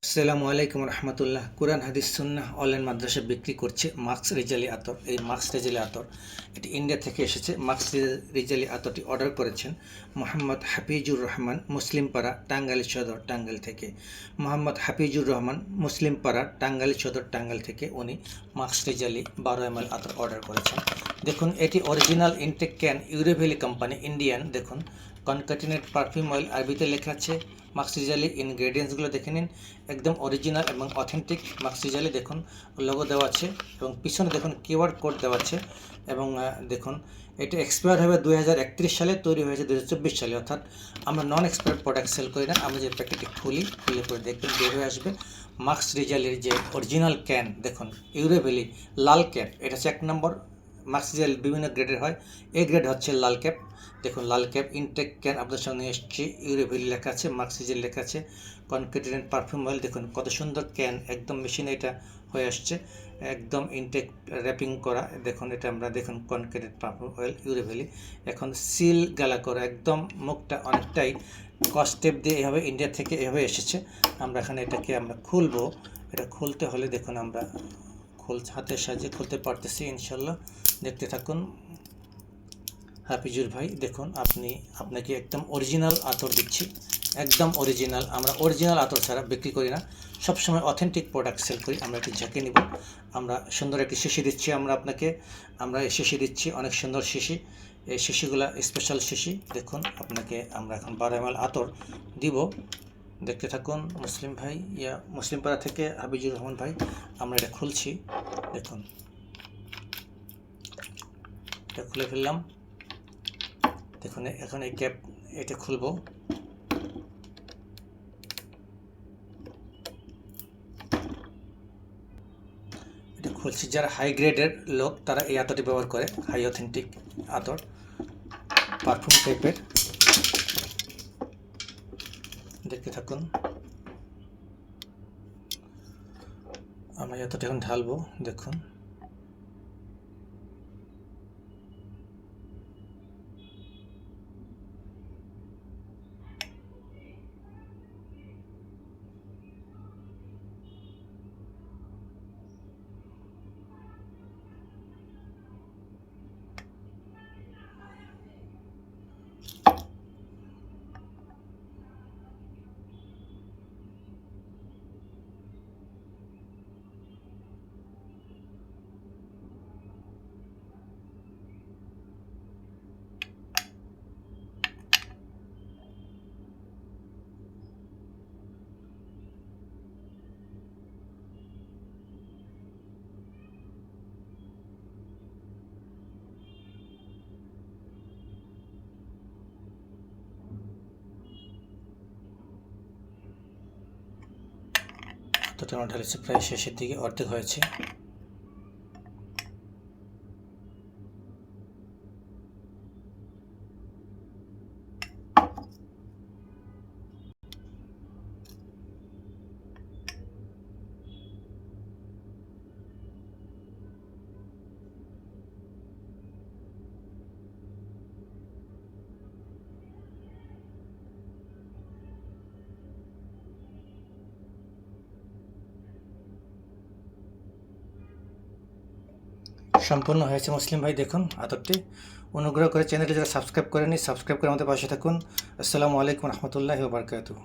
আসসালামু আলাইকুম রহমতুল্লাহ। কুরআন হাদিস সুন্নাহ অনলাইন মাদ্রাসা বিক্রি করছে মার্কস রেজালি আতর। এই মার্কস রেজালি আতর এটি ইন্ডিয়া থেকে এসেছে। মার্কস রেজালি আতরটি অর্ডার করেছেন মোহাম্মদ হাফিজুর রহমান, মুসলিমপাড়া, টাঙ্গাইল সদর, টাঙ্গাইল থেকে। মোহাম্মদ হাফিজুর রহমান, মুসলিমপাড়া, টাঙ্গাইল সদর, টাঙ্গাইল থেকে উনি মার্কস রেজালি 12 ml আতর অর্ডার করেছেন। দেখুন, এটি original intact can, Eurovalley company, Indian. দেখুন, কনকাটিনেট পারফিউম অয়েল আরবিতে লেখা আছে। মার্কস রেজালি ইনগ্রেডিয়েন্টসগুলো দেখে নিন, একদম অরিজিনাল এবং অথেন্টিক মার্কস রেজালি। দেখুন, লোগো দেওয়া আছে এবং পিছনে দেখুন কিউআর কোড দেওয়া আছে। এবং দেখুন, এটা এক্সপায়ার হবে 2031 সালে, তৈরি হয়েছে 2024 সালে। অর্থাৎ আমরা নন এক্সপায়ার্ড প্রোডাক্ট সেল করি না। আমরা যে প্যাকেটটি খুলে করে দেখবেন বের হয়ে আসবে মার্কস রেজালির যে অরিজিনাল ক্যান। দেখুন, ইউরোভ্যালি লাল ক্যাপ, এটা হচ্ছে 1 নম্বর। মার্কস রেজালি বিভিন্ন গ্রেডের হয়, এ গ্রেড হচ্ছে লাল ক্যাপ। দেখুন, লাল ক্যাপ ইনটেক ক্যান আপনাদের সামনে এসছে, ইউরোভ্যালি লেখা আছে, মার্কস রেজালি লেখা আছে, কনকাটিনেন্ট পারফিউম অয়েল। দেখুন কত সুন্দর ক্যান, একদম মেশিনে এটা হয়ে আসছে, একদম ইনটেক র্যাপিং করা। দেখুন, এটা আমরা দেখুন কনকাটিনেন্ট পারফিউম অয়েল ইউরোভ্যালি। এখন সিল গালা করা, একদম মুখটা অনেকটাই কস্টেপ দিয়ে এভাবে ইন্ডিয়া থেকে এভাবে এসেছে। আমরা এখানে এটাকে আমরা খুলবো। এটা খুলতে হলে দেখুন আমরা হাতের সাহায্যে খুলতে পারতেছি ইনশাল্লাহ। দেখতে থাকুন হাফিজুর ভাই। দেখুন, আপনাকে একদম অরিজিনাল আতর দিচ্ছি, একদম অরিজিনাল। আমরা অরিজিনাল আতর ছাড়া বিক্রি করি না, সবসময় অথেন্টিক প্রোডাক্ট সেল করি। আমরা একটি ঝাঁকে নিব, আমরা সুন্দর একটি শিশি দিচ্ছি। আমরা এই শিশি দিচ্ছি, অনেক সুন্দর শিশি। এই শিশিগুলা স্পেশাল শিশি। দেখুন, আপনাকে আমরা এখন 12 ml আতর দিব। দেখতে থাকুন মুসলিম ভাই, মুসলিমপাড়া থেকে হাফিজুর রহমান ভাই। আমরা এটা খুলছি। দেখুন, এটা খুলে ফেললাম। দেখুন, এখন এই ক্যাপ এটা খুলবো। এটা খুলছি। যারা হাই গ্রেডের লোক তারা এই আতরটি ব্যবহার করে, হাই অথেন্টিক আতর, পারফিউম টাইপের। দেখতে থাকুন, আমরা এই আতরটি এখন ঢালবো। দেখুন, আতরটা আমরা ঢালেছি প্রায় শেষের দিকে, অর্ধেক হয়েছে। সম্পূর্ণ হয়েছে মুসলিম ভাই। দেখুন আতরটি। অনুগ্রহ করে চ্যানেলটি যারা সাবস্ক্রাইব করেনি, সাবস্ক্রাইব করে আমাদের পাশে থাকুন। আসসালামু আলাইকুম রহমতুল্লাহি ওয়া বারাকাতুহু।